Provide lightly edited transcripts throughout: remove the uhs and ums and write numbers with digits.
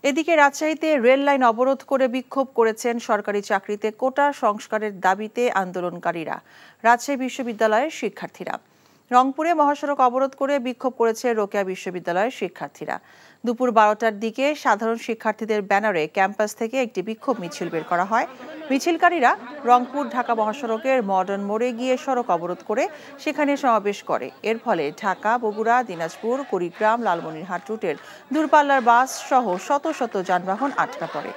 এদিকে রাজশাহীতে rail line অবরোধ করে বিক্ষোভ করেছেন সরকারি চাকরিতে কোটা সংস্কারের দাবিতে আন্দোলনকারীরা। রাজশাহী বিশ্ববিদ্যালয়ের শিক্ষার্থীরা রংপুরে মহাসড়ক অবরোধ করে বিক্ষোভ করেছে রোকেয়া বিশ্ববিদ্যালয়ের শিক্ষার্থীরা। দুপুর 12টার দিকে সাধারণ শিক্ষার্থীদের ব্যানারে ক্যাম্পাস থেকে একটি বিক্ষোভ মিছিল বের করা হয়। মিছিলকারীরা রংপুর ঢাকা মহাসড়কের মডার্ন মোড়ে গিয়ে সড়ক অবরোধ করে সেখানে সমাবেশ করে। এর ফলে ঢাকা, বগুড়া, দিনাজপুর, কুড়িগ্রাম, লালমনিরহাট রুটের দূরপাল্লার বাস সহ শত শত যানবাহন আটকা পড়ে।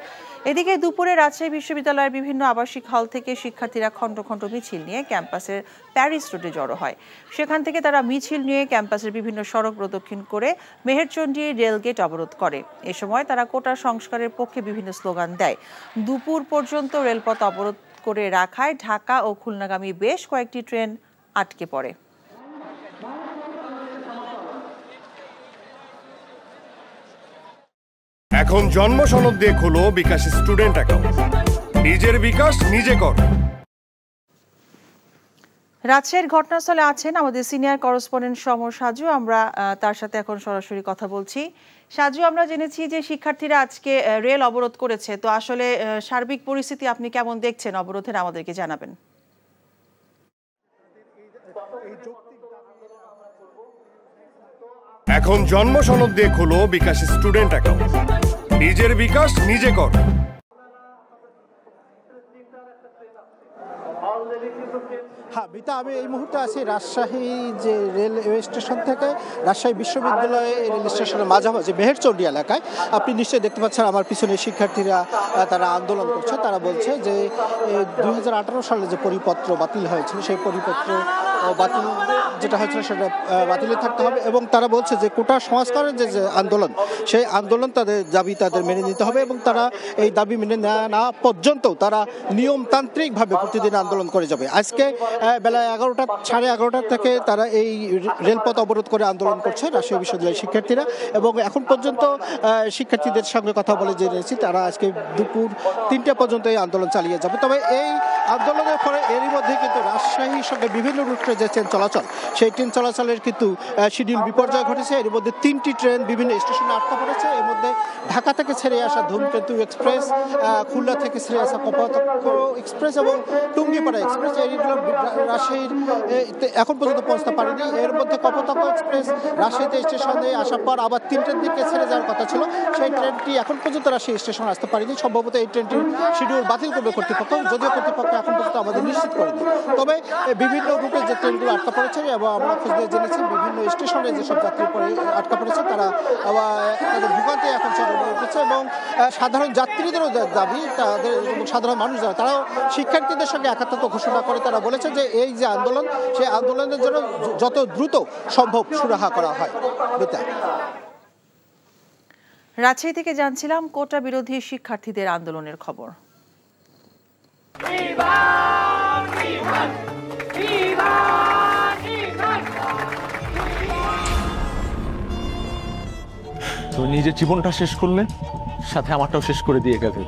এদিকে দুপুরে রাজশাহী বিশ্ববিদ্যালয়ের বিভিন্ন আবাসিক হল থেকে শিক্ষার্থীরা খণ্ড খণ্ড মিছিল নিয়ে ক্যাম্পাসের প্যারিস রোডে জড়ো হয়। সেখান থেকে তারা মিছিল নিয়ে ক্যাম্পাসের বিভিন্ন সড়ক প্রদক্ষিণ করে মেহেরচণ্ডী রেলগেট অবরোধ করে। এ সময় তারা কোটা সংস্কারের পক্ষে বিভিন্ন স্লোগান দেয়। দুপুর পর্যন্ত রেলপথ অবরোধ করে রাখায় ঢাকা ও খুলনাগামী বেশ কয়েকটি ট্রেন আটকে পড়ে। এখন জন্ম সনদ দিয়ে খোলো বিকাশ স্টুডেন্ট অ্যাকাউন্ট। নিজের বিকাশ নিজে কর। রাজশাহীর ঘটনাস্থলে আছেন আমাদের সিনিয়র করেসপন্ডেন্ট সমর সাজু। আমরা তার সাথে এখন সরাসরি কথা বলছি। সাজু, আমরা জেনেছি যে শিক্ষার্থীরা আজকে রেল অবরোধ করেছে, তো আসলে সার্বিক পরিস্থিতি আপনি কেমন দেখছেন অবরোধের, আমাদেরকে জানাবেন। এখন জন্ম সনদ দিয়ে খোলো বিকাশ স্টুডেন্ট অ্যাকাউন্ট। নিজের বিকাশ নিজে কর। হ্যাঁ মিতা, আমি এই মুহূর্তে আছি রাজশাহী যে রেলওয়ে স্টেশন থেকে রাজশাহী বিশ্ববিদ্যালয় রেল স্টেশনের মাঝামাঝি মেহেরচণ্ডী এলাকায়। আপনি নিশ্চয়ই দেখতে পাচ্ছেন আমার পিছনে শিক্ষার্থীরা তারা আন্দোলন করছে। তারা বলছে যে 2018 সালে যে পরিপত্র বাতিল হয়েছিল সেই পরিপত্র বাতিল যেটা হয়েছিল সেটা বাতিলে থাকতে হবে, এবং তারা বলছে যে কোটা সংস্কারের যে আন্দোলন সেই আন্দোলন তাদের দাবি তাদের মেনে নিতে হবে, এবং তারা এই দাবি মেনে না পর্যন্ত তারা নিয়মতান্ত্রিকভাবে প্রতিদিন আন্দোলন করে যাবে। আজকে বেলা 11টা, 11:30 থেকে তারা এই রেলপথ অবরোধ করে আন্দোলন করছে রাজশাহী বিশ্ববিদ্যালয়ের শিক্ষার্থীরা, এবং এখন পর্যন্ত শিক্ষার্থীদের সঙ্গে কথা বলে জেনেছি তারা আজকে দুপুর 3টা পর্যন্ত এই আন্দোলন চালিয়ে যাবে। তবে এই আন্দোলনের ফলে এরই মধ্যে কিন্তু রাজশাহীর সঙ্গে বিভিন্ন রুটে যে ট্রেন চলাচল সেই ট্রেন চলাচলের কিন্তু শিডিউল বিপর্যয় ঘটেছে। এর মধ্যে 3টি ট্রেন বিভিন্ন স্টেশনে আটকা পড়েছে। এর মধ্যে ঢাকা থেকে ছেড়ে আসা ধূমকেতু এক্সপ্রেস, খুলনা থেকে ছেড়ে আসা কপোতাক্ষ এক্সপ্রেস এবং টুঙ্গিপাড়া এক্সপ্রেস, এইগুলো রাজশাহীর এখন পর্যন্ত পৌঁছতে পারেনি। এর মধ্যে কপোতাক্ষ এক্সপ্রেস রাজশাহীতে স্টেশনে আসার পর আবার 3টার দিকে ছেড়ে যাওয়ার কথা ছিল, সেই ট্রেনটি এখন পর্যন্ত রাজশাহী স্টেশনে আসতে পারেনি। সম্ভবত এই ট্রেনটির শিডিউল বাতিল করবে কর্তৃপক্ষ, যদিও কর্তৃপক্ষ এখন পর্যন্ত আমাদের নিশ্চিত করেনি। তবে বিভিন্ন রুটে যে ট্রেনগুলো আটকা পড়েছে এবং আমরা খোঁজ দিয়ে জেনেছি বিভিন্ন স্টেশনে যেসব যাত্রী আটকা পড়েছে তারা তাদের ভোগান্তি এখন চলে উঠেছে, এবং সাধারণ যাত্রীদেরও দাবি তাদের এবং সাধারণ মানুষ যারা তারাও শিক্ষার্থীদের সঙ্গে একাত্মতা ঘোষণা করে তারা বলেছে যে এই যে আন্দোলন সেই আন্দোলনের জন্য যত দ্রুত সম্ভব সুরাহা করা হয়। রাজশাহী থেকে জানছিলাম কোটা বিরোধী শিক্ষার্থীদের আন্দোলনের খবর। তুমি নিজের জীবনটা শেষ করলে, সাথে আমারটাও শেষ করে দিয়ে গেলে।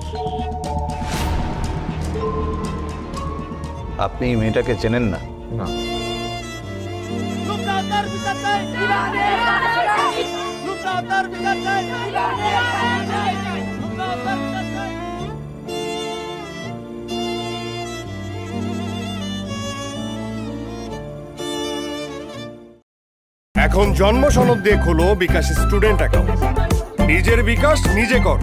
আপনি এই মেয়েটাকে চেনেন না? না। এখন জন্ম সনদ দিয়ে খোলো বিকাশ স্টুডেন্ট অ্যাকাউন্ট। নিজের বিকাশ নিজে কর।